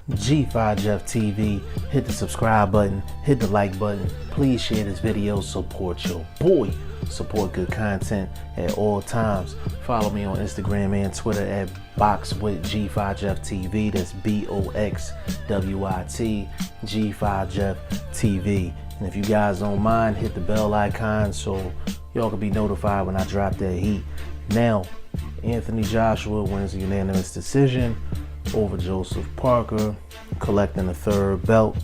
G5Jefftv. Hit the subscribe button, hit the like button. Please share this video. Support your boy. Support good content at all times. Follow me on Instagram and Twitter at boxwithg5jefftv. That's BOXWIT G5Jefftv. And if you guys don't mind, hit the bell icon so y'all can be notified when I drop that heat. Now, Anthony Joshua wins a unanimous decision over Joseph Parker, collecting the third belt,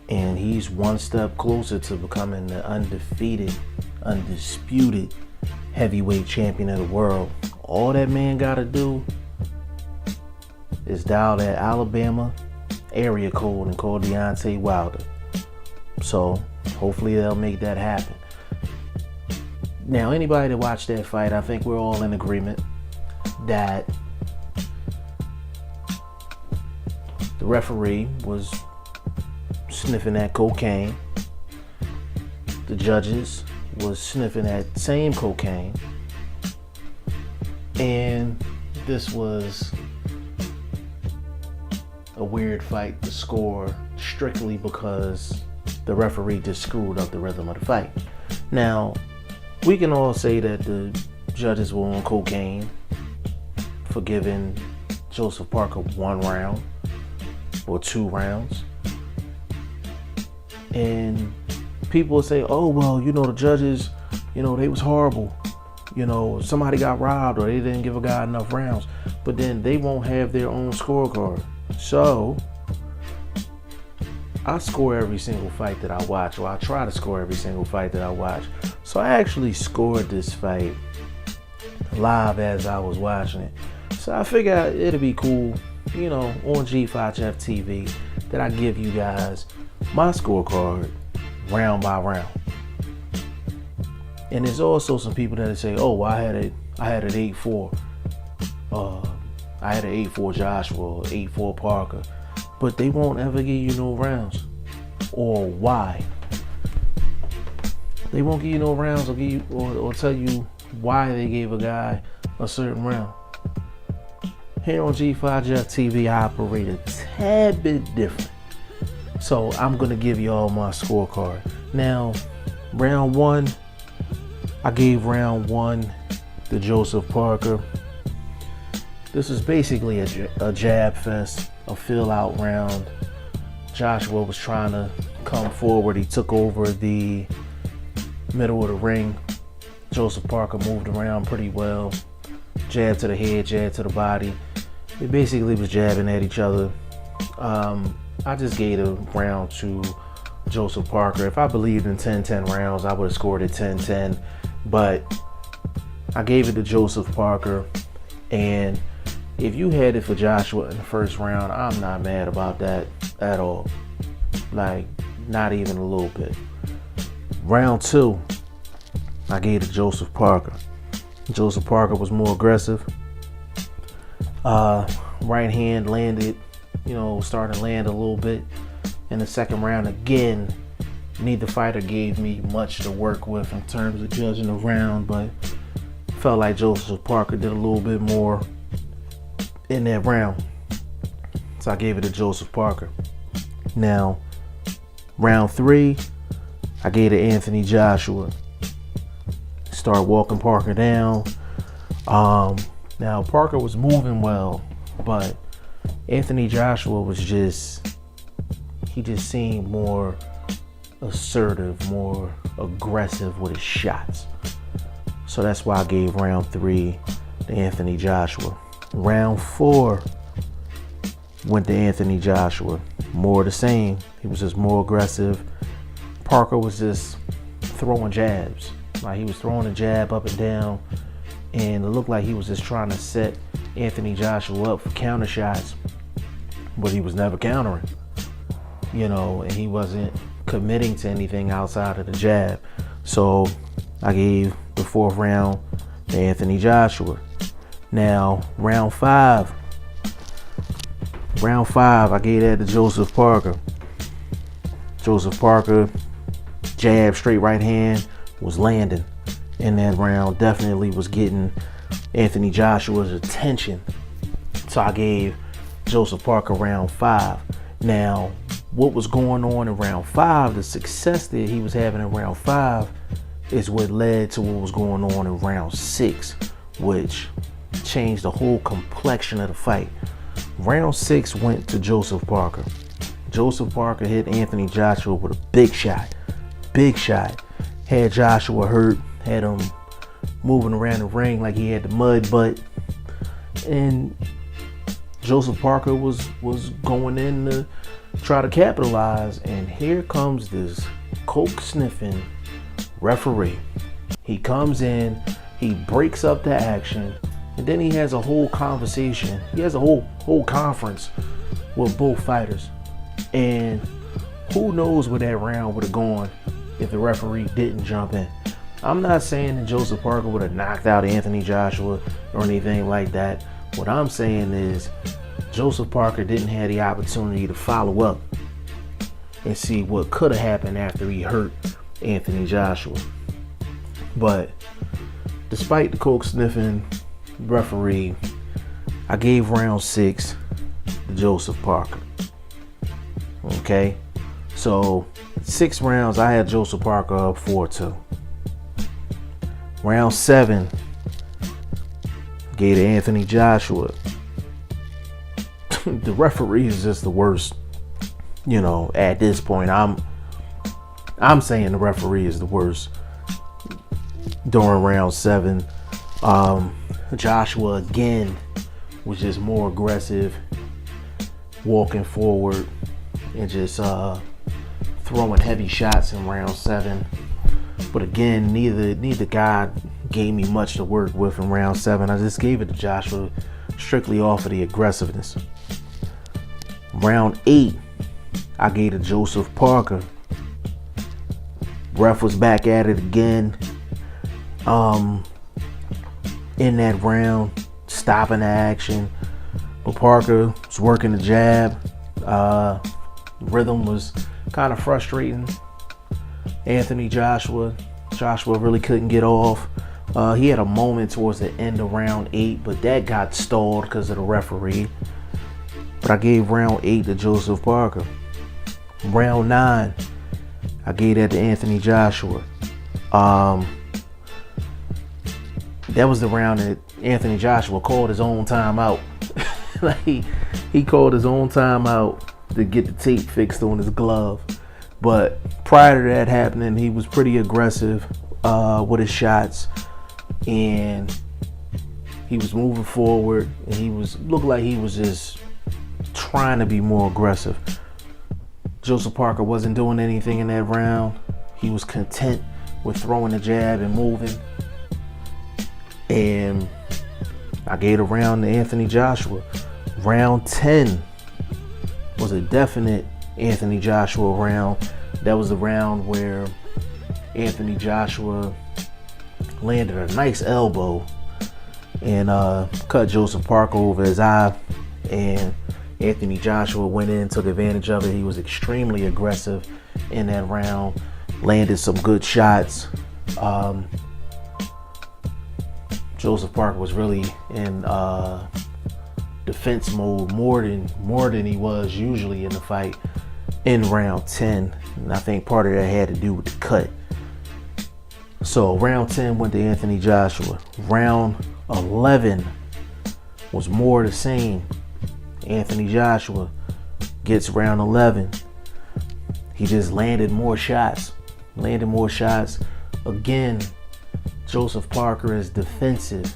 and he's one step closer to becoming the undefeated, undisputed heavyweight champion of the world. All that man gotta do is dial that Alabama area code and call Deontay Wilder. So hopefully they'll make that happen. Now, anybody that watched that fight, I think we're all in agreement that the referee was sniffing at cocaine. The judges was sniffing at same cocaine. And this was a weird fight to score strictly because the referee just screwed up the rhythm of the fight. Now, we can all say that the judges were on cocaine for giving Joseph Parker 1 round or 2 rounds. And people will say, oh, well, the judges, they was horrible. Somebody got robbed or they didn't give a guy enough rounds. But then they won't have their own scorecard. So I score every single fight that I watch, or I try to score every single fight that I watch. So I actually scored this fight live as I was watching it. So I figured it'd be cool, on G5Jefftv, that I give you guys my scorecard round by round. And there's also some people that say, oh, well, I had an 8-4. I had an 8-4 Joshua or 8-4 Parker. But they won't ever give you no rounds. Or why? They won't give you no rounds or give you or tell you why they gave a guy a certain round. Here on G5Jefftv, I operate a tad bit different. So I'm gonna give you all my scorecard. Now, round 1, I gave round 1 to Joseph Parker. This is basically a jab fest, a fill-out round. Joshua was trying to come forward. He took over the middle of the ring. Joseph Parker moved around pretty well. Jab to the head, jab to the body. They basically was jabbing at each other. I just gave a round to Joseph Parker. If I believed in 10-10 rounds, I would have scored it 10-10. But I gave it to Joseph Parker. And if you had it for Joshua in the first round, I'm not mad about that at all. Like, not even a little bit. Round 2, I gave it to Joseph Parker. Joseph Parker was more aggressive. Right hand landed, starting to land a little bit. In the second round, again, neither fighter gave me much to work with in terms of judging the round, but felt like Joseph Parker did a little bit more in that round. So I gave it to Joseph Parker. Now, round 3, I gave it to Anthony Joshua. Start walking Parker down. Now Parker was moving well, but Anthony Joshua was he just seemed more assertive, more aggressive with his shots. So that's why I gave round 3 to Anthony Joshua. Round 4 went to Anthony Joshua. More the same. He was just more aggressive. Parker was just throwing jabs. Like, he was throwing a jab up and down, and it looked like he was just trying to set Anthony Joshua up for counter shots, but he was never countering. And he wasn't committing to anything outside of the jab. So I gave the 4th round to Anthony Joshua. Now, round 5, I gave that to Joseph Parker. Joseph Parker, jab, straight right hand, was landing in that round. Definitely was getting Anthony Joshua's attention. So I gave Joseph Parker round 5. Now, what was going on in round 5, the success that he was having in round 5 is what led to what was going on in round 6, which changed the whole complexion of the fight. Round 6 went to Joseph Parker. Joseph Parker hit Anthony Joshua with a big shot. Big shot. Had Joshua hurt, had him moving around the ring like he had the mud butt. And Joseph Parker was going in to try to capitalize. And here comes this coke sniffing referee. He comes in, he breaks up the action, and then he has a whole conversation. He has a whole conference with both fighters. And who knows where that round would have gone if the referee didn't jump in. I'm not saying that Joseph Parker would have knocked out Anthony Joshua or anything like that. What I'm saying is Joseph Parker didn't have the opportunity to follow up and see what could have happened after he hurt Anthony Joshua. But despite the coke sniffing referee, I gave round 6 to Joseph Parker. Okay, so 6 rounds I had Joseph Parker up 4-2. Round 7 gave to Anthony Joshua. The referee is just the worst. You know, at this point, I'm saying the referee is the worst. During round 7, Joshua again was just more aggressive, walking forward and just throwing heavy shots in round 7. But again, neither guy gave me much to work with in round 7. I just gave it to Joshua strictly off of the aggressiveness. Round 8, I gave to Joseph Parker. Ref was back at it again. In that round, stopping the action. But Parker was working the jab. Rhythm was kind of frustrating Anthony Joshua. Joshua really couldn't get off. He had a moment towards the end of round 8, but that got stalled because of the referee. But I gave round 8 to Joseph Parker. Round 9, I gave that to Anthony Joshua. That was the round that Anthony Joshua called his own timeout. Like he called his own timeout to get the tape fixed on his glove. But prior to that happening, he was pretty aggressive with his shots, and he was moving forward, and looked like he was just trying to be more aggressive. Joseph Parker wasn't doing anything in that round. He was content with throwing the jab and moving. And I gave a round to Anthony Joshua. Round 10 was a definite Anthony Joshua round. That was the round where Anthony Joshua landed a nice elbow and cut Joseph Parker over his eye. And Anthony Joshua went in, took advantage of it. He was extremely aggressive in that round, landed some good shots. Joseph Parker was really in defense mode more than he was usually in the fight in round 10. And I think part of that had to do with the cut. So round 10 went to Anthony Joshua. Round 11 was more the same. Anthony Joshua gets round 11. He just landed more shots. Again, Joseph Parker is defensive,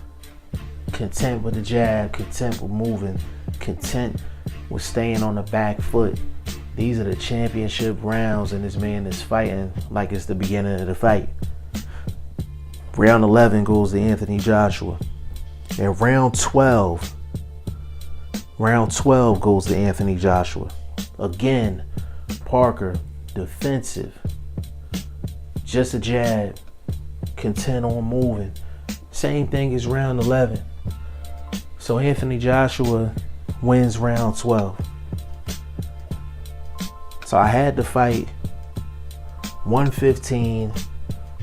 content with the jab, content with moving, content with staying on the back foot. These are the championship rounds, and this man is fighting like it's the beginning of the fight. Round 11 goes to Anthony Joshua. And round 12 goes to Anthony Joshua. Again, Parker, defensive, just a jab, content on moving. Same thing as round 11. So Anthony Joshua wins round 12. So I had to fight 115,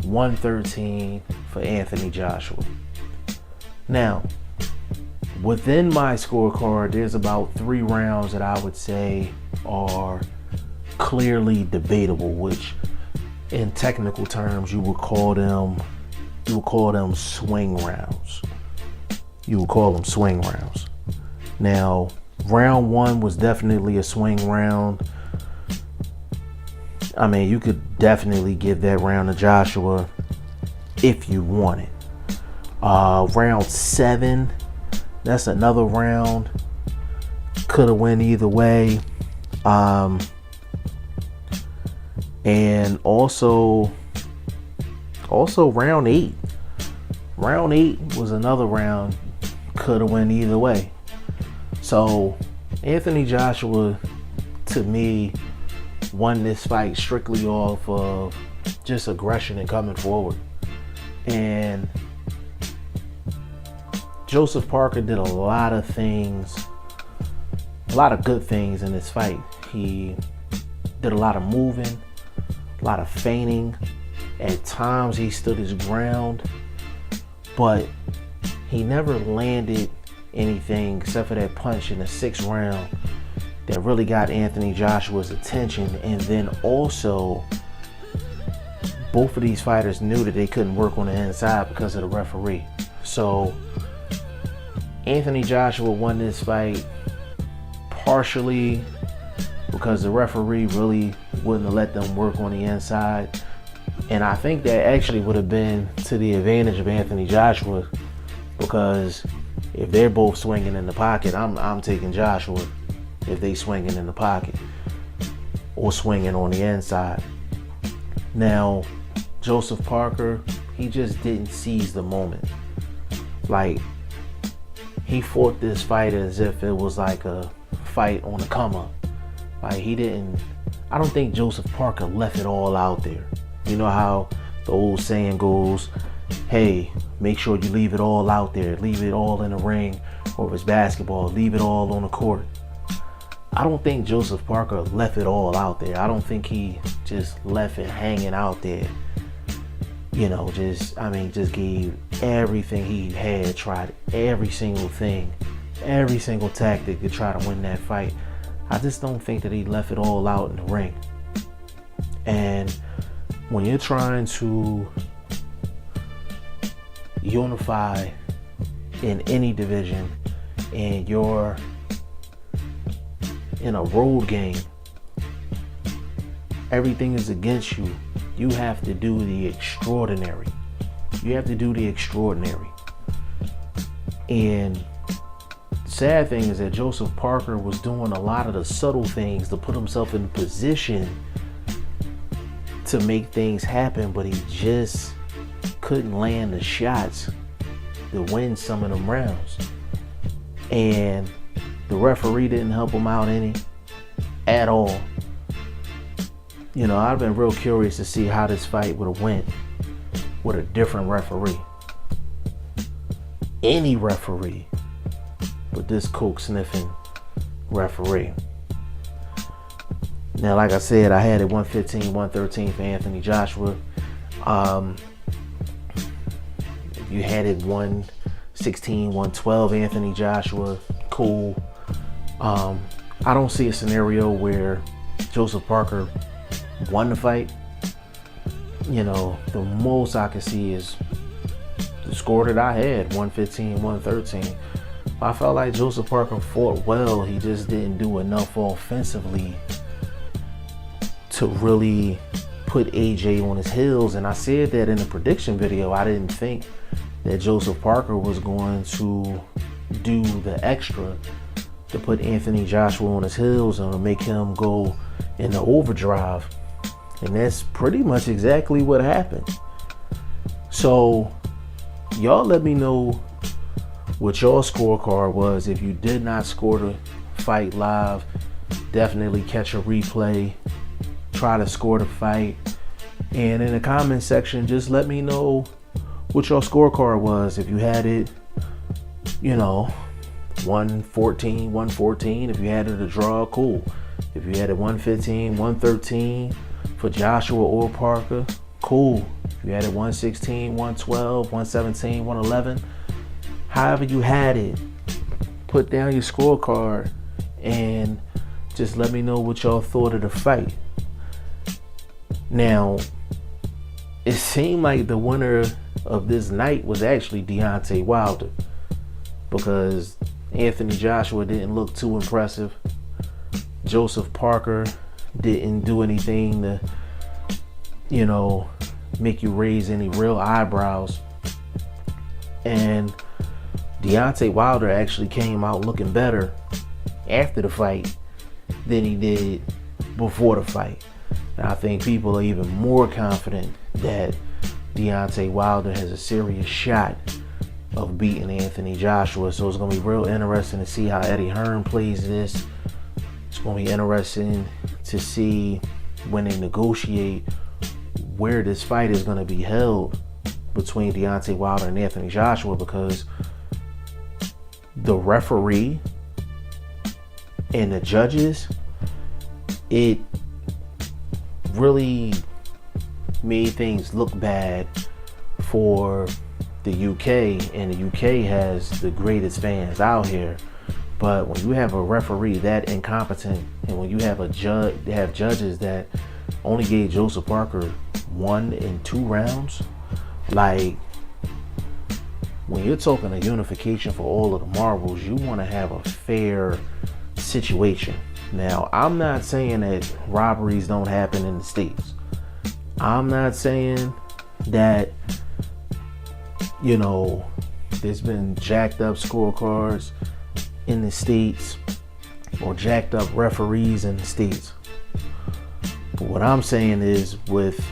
113 for Anthony Joshua. Now, Within my scorecard, there's about 3 rounds that I would say are clearly debatable, which in technical terms you would call them swing rounds. You would call them swing rounds. Now, round 1 was definitely a swing round. I mean, you could definitely give that round to Joshua if you wanted. Round 7, that's another round. Could have went either way. And also round 8. Round 8 was another round. Could have went either way. So Anthony Joshua, to me, won this fight strictly off of just aggression and coming forward. And Joseph Parker did a lot of things, a lot of good things in this fight. He did a lot of moving, a lot of feigning. At times he stood his ground, but he never landed anything except for that punch in the 6th round that really got Anthony Joshua's attention. And then also, both of these fighters knew that they couldn't work on the inside because of the referee. So Anthony Joshua won this fight partially because the referee really wouldn't have let them work on the inside. And I think that actually would have been to the advantage of Anthony Joshua, because if they're both swinging in the pocket, I'm taking Joshua if they swinging in the pocket or swinging on the inside. Now, Joseph Parker, he just didn't seize the moment. Like, he fought this fight as if it was like a fight on a come up. Like, I don't think Joseph Parker left it all out there. You know how the old saying goes, hey, make sure you leave it all out there. Leave it all in the ring, or if it's basketball, leave it all on the court. I don't think Joseph Parker left it all out there. I don't think he just left it hanging out there. You know, just gave everything he had, tried every single thing, every single tactic to try to win that fight. I just don't think that he left it all out in the ring. And when you're trying to unify in any division and you're in a road game, everything is against you. You have to do the extraordinary. You have to do the extraordinary. And the sad thing is that Joseph Parker was doing a lot of the subtle things to put himself in position to make things happen, but he just couldn't land the shots to win some of them rounds. And the referee didn't help him out any at all. You know, I've been real curious to see how this fight would have went with a different referee. Any referee, but this coke sniffing referee. Now, like I said, I had it 115, 113 for Anthony Joshua. If you had it 116, 112 Anthony Joshua, cool. I don't see a scenario where Joseph Parker won the fight. You know, the most I can see is the score that I had, 115, 113. I felt like Joseph Parker fought well. He just didn't do enough offensively to really put AJ on his heels. And I said that in the prediction video. I didn't think that Joseph Parker was going to do the extra to put Anthony Joshua on his heels and to make him go into overdrive. And that's pretty much exactly what happened. So y'all let me know what your scorecard was. If you did not score the fight live, definitely catch a replay. Try to score the fight. And in the comment section, just let me know what your scorecard was. If you had it, 114, 114. If you had it a draw, cool. If you had it 115, 113 for Joshua or Parker, cool. If you had it 116, 112, 117, 111, however you had it, put down your scorecard and just let me know what y'all thought of the fight. Now, it seemed like the winner of this night was actually Deontay Wilder, because Anthony Joshua didn't look too impressive. Joseph Parker didn't do anything to, make you raise any real eyebrows. And Deontay Wilder actually came out looking better after the fight than he did before the fight. And I think people are even more confident that Deontay Wilder has a serious shot of beating Anthony Joshua. So it's going to be real interesting to see how Eddie Hearn plays this. It's going to be interesting to see when they negotiate where this fight is going to be held between Deontay Wilder and Anthony Joshua, because the referee and the judges, it really made things look bad for the UK, and the UK has the greatest fans out here. But when you have a referee that incompetent, and when you have judges that only gave Joseph Parker 1 and 2 rounds, like, when you're talking a unification for all of the marbles, you want to have a fair situation. Now, I'm not saying that robberies don't happen in the States. I'm not saying that, there's been jacked up scorecards in the States or jacked up referees in the States. But what I'm saying is, with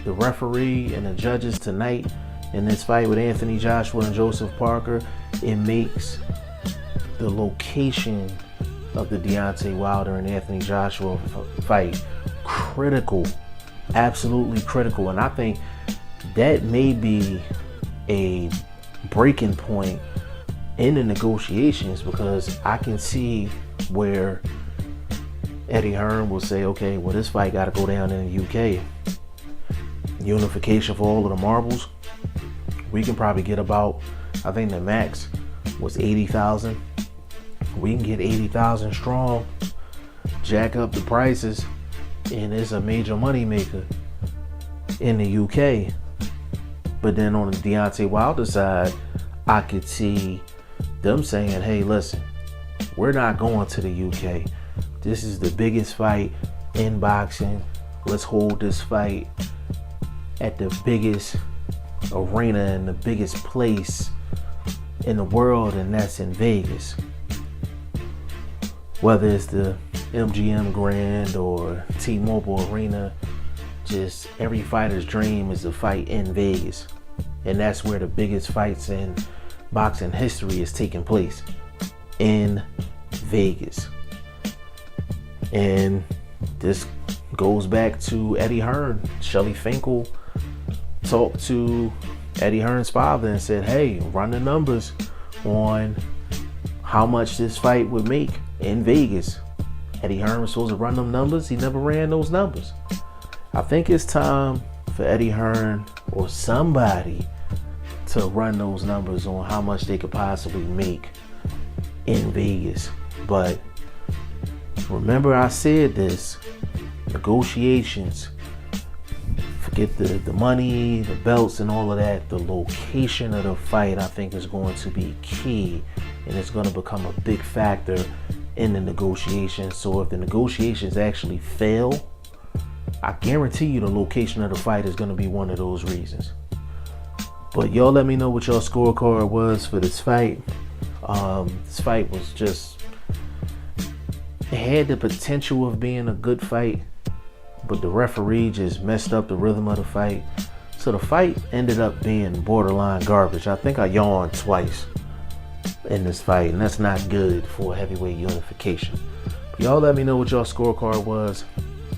the referee and the judges tonight in this fight with Anthony Joshua and Joseph Parker, it makes the location of the Deontay Wilder and Anthony Joshua fight critical, absolutely critical. And I think that may be a breaking point in the negotiations, because I can see where Eddie Hearn will say, okay, well, this fight got to go down in the UK. Unification for all of the marbles. We can probably get about, I think the max was 80,000. We can get 80,000 strong, jack up the prices, and it's a major money maker in the UK. But then on the Deontay Wilder side, I could see them saying, hey, listen, we're not going to the UK. This is the biggest fight in boxing. Let's hold this fight at the biggest arena and the biggest place in the world, and that's in Vegas. Whether it's the MGM Grand or T-Mobile Arena, just every fighter's dream is to fight in Vegas. And that's where the biggest fights in boxing history is taking place, in Vegas. And this goes back to Eddie Hearn. Shelly Finkel talked to Eddie Hearn's father and said, hey, run the numbers on how much this fight would make in Vegas. Eddie Hearn was supposed to run them numbers. He never ran those numbers. I think it's time for Eddie Hearn or somebody to run those numbers on how much they could possibly make in Vegas. But remember, I said this, negotiations, forget the money, the belts and all of that. The location of the fight, I think, is going to be key, and it's going to become a big factor in the negotiations. So if the negotiations actually fail, I guarantee you the location of the fight is going to be one of those reasons. But y'all let me know what your scorecard was for this fight. This fight was just, it had the potential of being a good fight, but the referee just messed up the rhythm of the fight. So the fight ended up being borderline garbage. I think I yawned twice in this fight, and that's not good for heavyweight unification. But y'all let me know what your scorecard was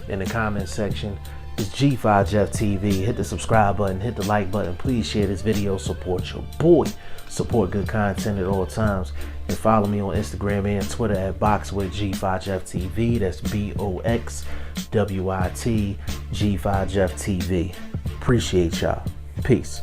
in the comment section. It's G5Jefftv. Hit the subscribe button, hit the like button. Please share this video. Support your boy. Support good content at all times. And follow me on Instagram and Twitter at BoxWithG5Jefftv. That's BOXWIT G5Jefftv. Appreciate y'all. Peace.